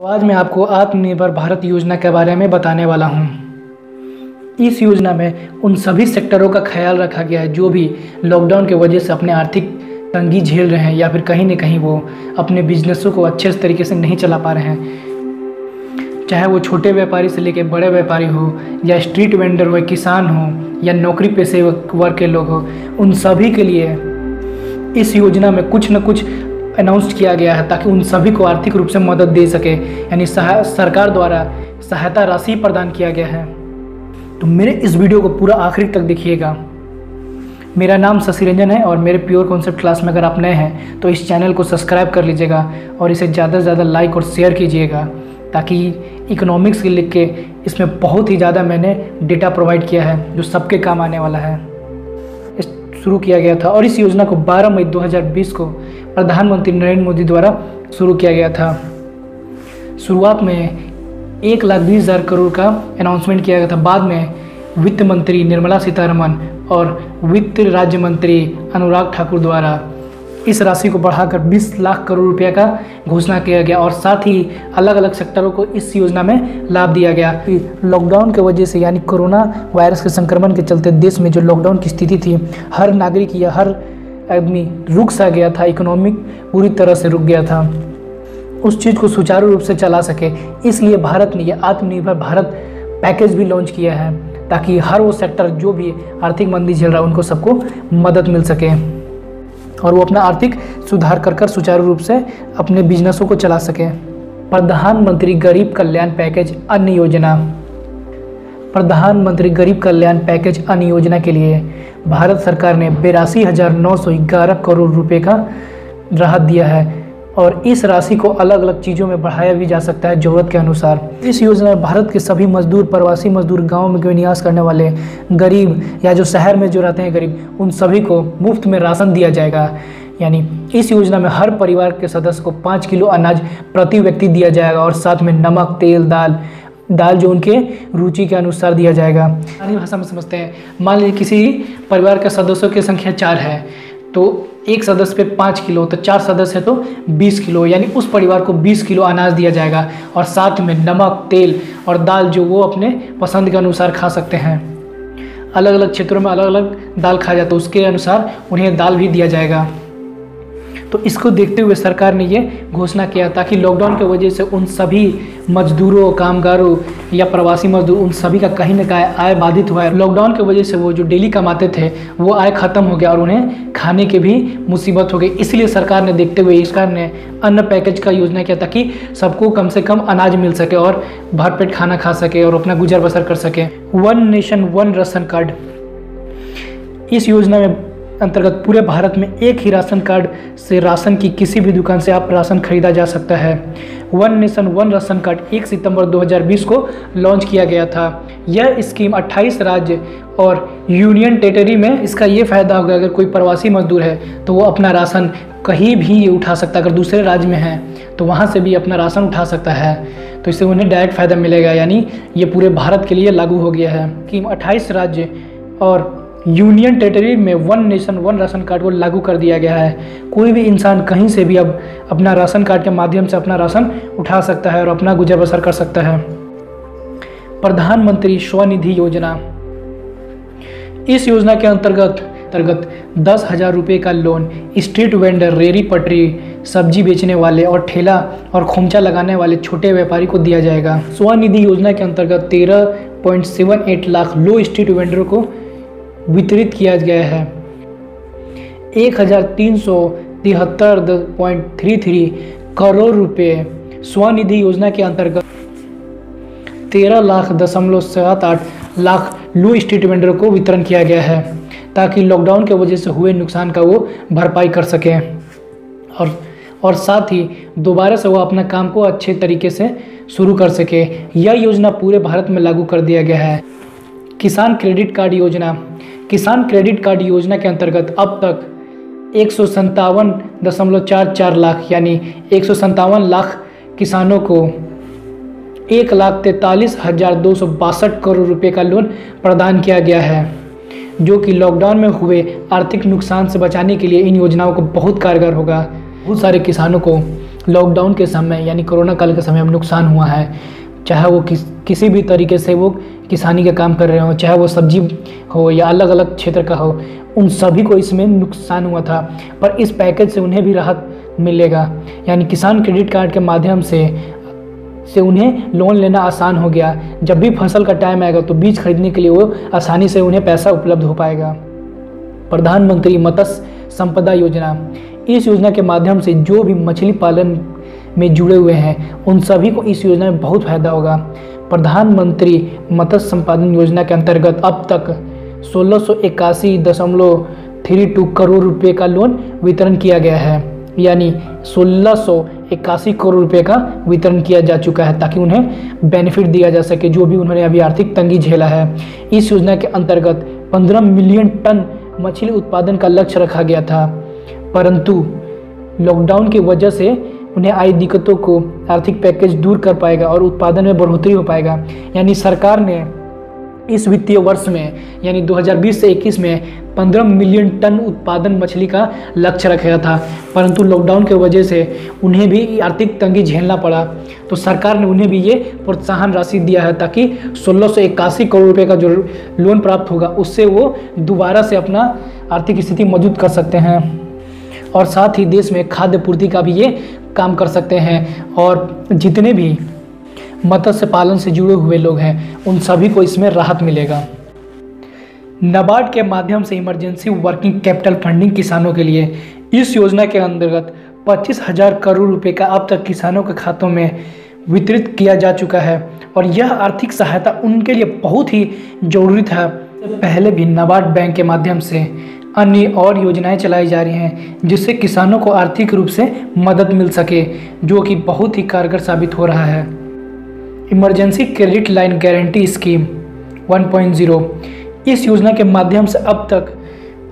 आज मैं आपको आत्मनिर्भर भारत योजना के बारे में बताने वाला हूँ। इस योजना में उन सभी सेक्टरों का ख्याल रखा गया है जो भी लॉकडाउन की वजह से अपने आर्थिक तंगी झेल रहे हैं या फिर कहीं न कहीं वो अपने बिजनेसों को अच्छे तरीके से नहीं चला पा रहे हैं। चाहे वो छोटे व्यापारी से लेकर बड़े व्यापारी हो या स्ट्रीट वेंडर हो, किसान हो या नौकरी पेशे वर्ग के लोग हो, उन सभी के लिए इस योजना में कुछ न कुछ अनाउंस किया गया है ताकि उन सभी को आर्थिक रूप से मदद दे सके, यानी सरकार द्वारा सहायता राशि प्रदान किया गया है। तो मेरे इस वीडियो को पूरा आखिरी तक देखिएगा। मेरा नाम शशि रंजन है और मेरे प्योर कॉन्सेप्ट क्लास में अगर आप नए हैं तो इस चैनल को सब्सक्राइब कर लीजिएगा और इसे ज़्यादा से ज़्यादा लाइक और शेयर कीजिएगा ताकि इकोनॉमिक्स के लिख के इसमें बहुत ही ज़्यादा मैंने डेटा प्रोवाइड किया है जो सबके काम आने वाला है। शुरू किया गया था और इस योजना को 12 मई 2020 को प्रधानमंत्री नरेंद्र मोदी द्वारा शुरू किया गया था। शुरुआत में 1,20,000 करोड़ का अनाउंसमेंट किया गया था। बाद में वित्त मंत्री निर्मला सीतारमण और वित्त राज्य मंत्री अनुराग ठाकुर द्वारा इस राशि को बढ़ाकर 20 लाख करोड़ रुपए का घोषणा किया गया और साथ ही अलग अलग सेक्टरों को इस योजना में लाभ दिया गया। लॉकडाउन की वजह से यानी कोरोना वायरस के संक्रमण के चलते देश में जो लॉकडाउन की स्थिति थी, हर नागरिक या हर आदमी रुक सा गया था, इकोनॉमिक पूरी तरह से रुक गया था। उस चीज़ को सुचारू रूप से चला सके इसलिए भारत ने यह आत्मनिर्भर भारत पैकेज भी लॉन्च किया है ताकि हर वो सेक्टर जो भी आर्थिक मंदी झेल रहा है उनको सबको मदद मिल सके और वो अपना आर्थिक सुधार कर सुचारू रूप से अपने बिजनेसों को चला सके। प्रधानमंत्री गरीब कल्याण पैकेज अन्य योजना। प्रधानमंत्री गरीब कल्याण पैकेज अन्य योजना के लिए भारत सरकार ने 82,911 करोड़ रुपए का राहत दिया है और इस राशि को अलग अलग चीज़ों में बढ़ाया भी जा सकता है ज़रूरत के अनुसार। इस योजना में भारत के सभी मजदूर, प्रवासी मजदूर, गांव में निवास करने वाले गरीब या जो शहर में जो रहते हैं गरीब, उन सभी को मुफ्त में राशन दिया जाएगा। यानी इस योजना में हर परिवार के सदस्य को 5 किलो अनाज प्रति व्यक्ति दिया जाएगा और साथ में नमक, तेल, दाल जो उनके रुचि के अनुसार दिया जाएगा। स्थानीय भाषा में समझते हैं। मान लीजिए किसी परिवार के सदस्यों की संख्या 4 है तो एक सदस्य पे 5 किलो, तो 4 सदस्य है तो 20 किलो, यानी उस परिवार को 20 किलो अनाज दिया जाएगा और साथ में नमक, तेल और दाल जो वो अपने पसंद के अनुसार खा सकते हैं। अलग अलग क्षेत्रों में अलग अलग दाल खाया जाता है, उसके अनुसार उन्हें दाल भी दिया जाएगा। तो इसको देखते हुए सरकार ने ये घोषणा किया ताकि लॉकडाउन की वजह से उन सभी मजदूरों, कामगारों या प्रवासी मजदूर, उन सभी का कहीं ना कहीं आय बाधित हुआ है। लॉकडाउन की वजह से वो जो डेली कमाते थे वो आय खत्म हो गया और उन्हें खाने की भी मुसीबत हो गई। इसलिए सरकार ने देखते हुए सरकार ने अन्न पैकेज का योजना किया ताकि सबको कम से कम अनाज मिल सके और भरपेट खाना खा सके और अपना गुजर बसर कर सके। One nation one ration card. इस योजना में अंतर्गत पूरे भारत में एक ही राशन कार्ड से राशन की किसी भी दुकान से आप राशन खरीदा जा सकता है। One nation one ration card 1 सितंबर 2020 को लॉन्च किया गया था। यह स्कीम 28 राज्य और यूनियन टेरिटरी में इसका ये फ़ायदा होगा, अगर कोई प्रवासी मजदूर है तो वो अपना राशन कहीं भी उठा सकता है। अगर दूसरे राज्य में है तो वहाँ से भी अपना राशन उठा सकता है, तो इससे उन्हें डायरेक्ट फ़ायदा मिलेगा। यानी ये पूरे भारत के लिए लागू हो गया है। स्कीम 28 राज्य और यूनियन टेरिटरी में one nation one ration card को लागू कर दिया गया है। कोई भी इंसान कहीं से भी अब अपना राशन कार्ड के माध्यम से अपना राशन उठा सकता है और अपना गुजर बसर कर सकता है। प्रधानमंत्री स्वनिधि योजना। इस योजना के अंतर्गत 10,000 रुपये का लोन स्ट्रीट वेंडर, रेहड़ी पटरी, सब्जी बेचने वाले और ठेला और खोमचा लगाने वाले छोटे व्यापारी को दिया जाएगा। स्वनिधि योजना के अंतर्गत 13.78 लाख लो स्ट्रीट वेंडरों को वितरित किया गया है। 1,373.33 करोड़ रुपए स्वनिधि योजना के अंतर्गत 13,78 लाख लो स्ट्रीट वेंडरों को वितरण किया गया है ताकि लॉकडाउन के वजह से हुए नुकसान का वो भरपाई कर सकें और साथ ही दोबारा से वो अपना काम को अच्छे तरीके से शुरू कर सके। यह योजना पूरे भारत में लागू कर दिया गया है। किसान क्रेडिट कार्ड योजना। किसान क्रेडिट कार्ड योजना के अंतर्गत अब तक 157.44 लाख यानी 157 लाख किसानों को 1,43,262 करोड़ रुपए का लोन प्रदान किया गया है, जो कि लॉकडाउन में हुए आर्थिक नुकसान से बचाने के लिए इन योजनाओं को बहुत कारगर होगा। बहुत सारे किसानों को लॉकडाउन के समय यानी कोरोना काल के समय में नुकसान हुआ है, चाहे वो किसी भी तरीके से वो किसानी का काम कर रहे हो, चाहे वो सब्जी हो या अलग अलग क्षेत्र का हो, उन सभी को इसमें नुकसान हुआ था। पर इस पैकेज से उन्हें भी राहत मिलेगा, यानी किसान क्रेडिट कार्ड के माध्यम से उन्हें लोन लेना आसान हो गया। जब भी फसल का टाइम आएगा तो बीज खरीदने के लिए वो आसानी से उन्हें पैसा उपलब्ध हो पाएगा। प्रधानमंत्री मत्स्य संपदा योजना, इस योजना के माध्यम से जो भी मछली पालन में जुड़े हुए हैं उन सभी को इस योजना में बहुत फायदा होगा। प्रधानमंत्री मत्स्य संपादन योजना के अंतर्गत अब तक 1681.32 करोड़ रुपए का लोन वितरण किया गया है, यानी 1681 करोड़ रुपए का वितरण किया जा चुका है ताकि उन्हें बेनिफिट दिया जा सके जो भी उन्होंने अभी आर्थिक तंगी झेला है। इस योजना के अंतर्गत 15 मिलियन टन मछली उत्पादन का लक्ष्य रखा गया था, परंतु लॉकडाउन की वजह से उन्हें आई दिक्कतों को आर्थिक पैकेज दूर कर पाएगा और उत्पादन में बढ़ोतरी हो पाएगा। यानी सरकार ने इस वित्तीय वर्ष में यानी 2020 से 21 में 15 मिलियन टन उत्पादन मछली का लक्ष्य रखा था, परंतु लॉकडाउन की वजह से उन्हें भी आर्थिक तंगी झेलना पड़ा, तो सरकार ने उन्हें भी ये प्रोत्साहन राशि दिया है ताकि 1681 करोड़ रुपए का जो लोन प्राप्त होगा उससे वो दोबारा से अपना आर्थिक स्थिति मजबूत कर सकते हैं और साथ ही देश में खाद्य पूर्ति का भी ये काम कर सकते हैं। और जितने भी मत्स्य पालन से जुड़े हुए लोग हैं उन सभी को इसमें राहत मिलेगा। नाबार्ड के माध्यम से इमरजेंसी वर्किंग कैपिटल फंडिंग किसानों के लिए, इस योजना के अंतर्गत 25,000 करोड़ रुपए का अब तक किसानों के खातों में वितरित किया जा चुका है और यह आर्थिक सहायता उनके लिए बहुत ही जरूरी था। पहले भी नाबार्ड बैंक के माध्यम से अन्य और योजनाएं चलाई जा रही हैं जिससे किसानों को आर्थिक रूप से मदद मिल सके, जो कि बहुत ही कारगर साबित हो रहा है। Emergency credit line guarantee scheme 1.0, इस योजना के माध्यम से अब तक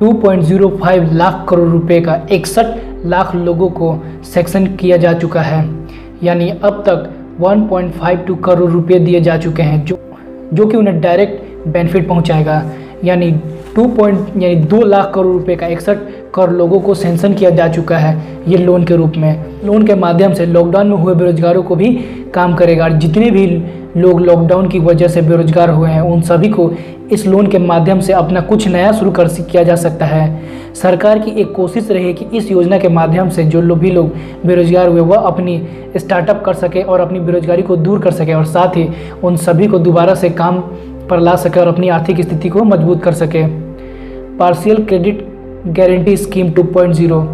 2.05 लाख करोड़ रुपए का 61 लाख लोगों को सैंक्शन किया जा चुका है, यानी अब तक 1.52 करोड़ रुपए दिए जा चुके हैं जो कि उन्हें डायरेक्ट बेनिफिट पहुंचाएगा। यानी 2 लाख करोड़ रुपए का 61 करोड़ लोगों को सैंक्शन किया जा चुका है ये लोन के रूप में। लोन के माध्यम से लॉकडाउन में हुए बेरोजगारों को भी काम करेगा और जितने भी लोग लॉकडाउन की वजह से बेरोजगार हुए हैं उन सभी को इस लोन के माध्यम से अपना कुछ नया शुरू किया जा सकता है। सरकार की एक कोशिश रही कि इस योजना के माध्यम से जो भी लोग बेरोजगार हुए वह अपनी स्टार्टअप कर सके और अपनी बेरोजगारी को दूर कर सके और साथ ही उन सभी को दोबारा से काम पर ला सके और अपनी आर्थिक स्थिति को मजबूत कर सके। पार्शियल क्रेडिट गारंटी स्कीम 2.0,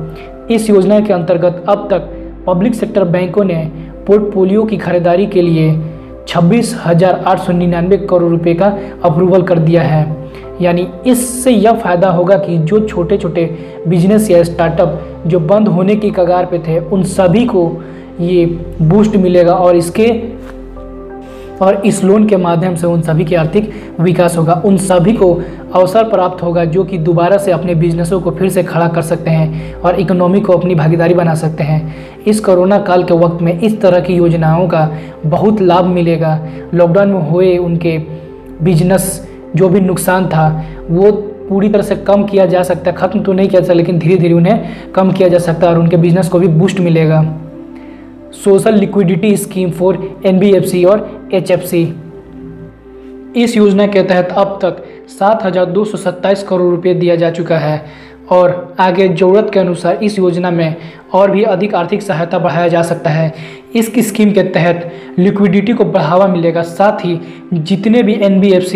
इस योजना के अंतर्गत अब तक पब्लिक सेक्टर बैंकों ने पोर्टफोलियो की खरीदारी के लिए 26,899 करोड़ रुपए का अप्रूवल कर दिया है। यानी इससे यह फ़ायदा होगा कि जो छोटे छोटे बिजनेस या स्टार्टअप जो बंद होने की कगार पे थे उन सभी को ये बूस्ट मिलेगा और इस लोन के माध्यम से उन सभी की आर्थिक विकास होगा, उन सभी को अवसर प्राप्त होगा जो कि दोबारा से अपने बिजनेसों को फिर से खड़ा कर सकते हैं और इकोनॉमी को अपनी भागीदारी बना सकते हैं। इस कोरोना काल के वक्त में इस तरह की योजनाओं का बहुत लाभ मिलेगा। लॉकडाउन में हुए उनके बिजनेस जो भी नुकसान था वो पूरी तरह से कम किया जा सकता है, ख़त्म तो नहीं किया जा सकता लेकिन धीरे धीरे उन्हें कम किया जा सकता है और उनके बिजनेस को भी बूस्ट मिलेगा। Social liquidity scheme for NBFC और HFC, इस योजना के तहत अब तक 7,227 करोड़ रुपए दिया जा चुका है और आगे ज़रूरत के अनुसार इस योजना में और भी अधिक आर्थिक सहायता बढ़ाया जा सकता है। इस स्कीम के तहत लिक्विडिटी को बढ़ावा मिलेगा, साथ ही जितने भी NBFC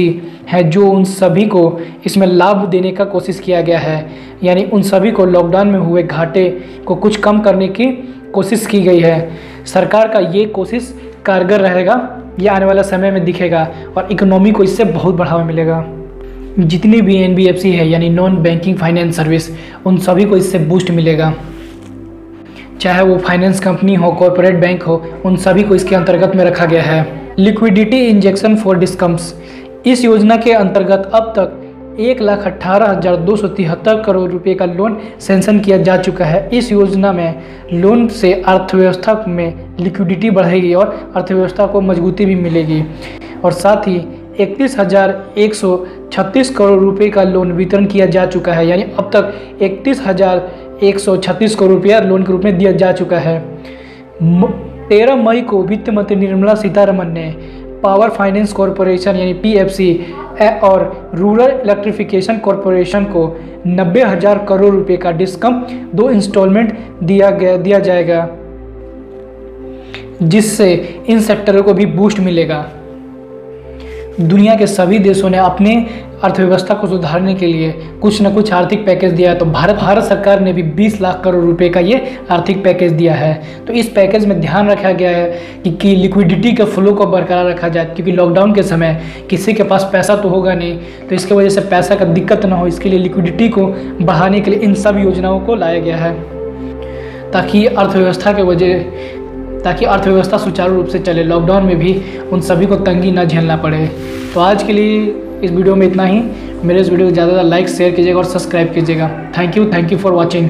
हैं जो उन सभी को इसमें लाभ देने का कोशिश किया गया है, यानी उन सभी को लॉकडाउन में हुए घाटे को कुछ कम करने की कोशिश की गई है। सरकार का ये कोशिश कारगर रहेगा, ये आने वाला समय में दिखेगा और इकोनॉमी को इससे बहुत बढ़ावा मिलेगा। जितनी भी NBFC है यानी नॉन बैंकिंग फाइनेंस सर्विस उन सभी को इससे बूस्ट मिलेगा, चाहे वो फाइनेंस कंपनी हो, कॉरपोरेट बैंक हो, उन सभी को इसके अंतर्गत में रखा गया है। लिक्विडिटी इंजेक्शन फॉर डिस्कम्स, इस योजना के अंतर्गत अब तक 1,18,273 करोड़ रुपए का लोन सैंक्शन किया जा चुका है। इस योजना में लोन से अर्थव्यवस्था में लिक्विडिटी बढ़ेगी और अर्थव्यवस्था को मजबूती भी मिलेगी और साथ ही 31,136 करोड़ रुपए का लोन वितरण किया जा चुका है, यानी अब तक 31,136 करोड़ रुपया लोन के रूप में दिया जा चुका है। 13 मई को वित्त मंत्री निर्मला सीतारमण ने पावर फाइनेंस कॉरपोरेशन यानी पीएफसी और रूरल इलेक्ट्रिफिकेशन कॉरपोरेशन को 90,000 करोड़ रुपए का डिस्कम 2 इंस्टॉलमेंट दिया जाएगा, जिससे इन सेक्टरों को भी बूस्ट मिलेगा। दुनिया के सभी देशों ने अपने अर्थव्यवस्था को सुधारने के लिए कुछ न कुछ आर्थिक पैकेज दिया है, तो भारत सरकार ने भी 20 लाख करोड़ रुपए का ये आर्थिक पैकेज दिया है। तो इस पैकेज में ध्यान रखा गया है कि लिक्विडिटी के फ्लो को बरकरार रखा जाए, क्योंकि लॉकडाउन के समय किसी के पास पैसा तो होगा नहीं, तो इसके वजह से पैसा का दिक्कत ना हो, इसके लिए लिक्विडिटी को बढ़ाने के लिए इन सब योजनाओं को लाया गया है, ताकि अर्थव्यवस्था सुचारू रूप से चले, लॉकडाउन में भी उन सभी को तंगी ना झेलना पड़े। तो आज के लिए इस वीडियो में इतना ही। मेरे इस वीडियो को ज़्यादा लाइक शेयर कीजिएगा और सब्सक्राइब कीजिएगा। Thank you for watching.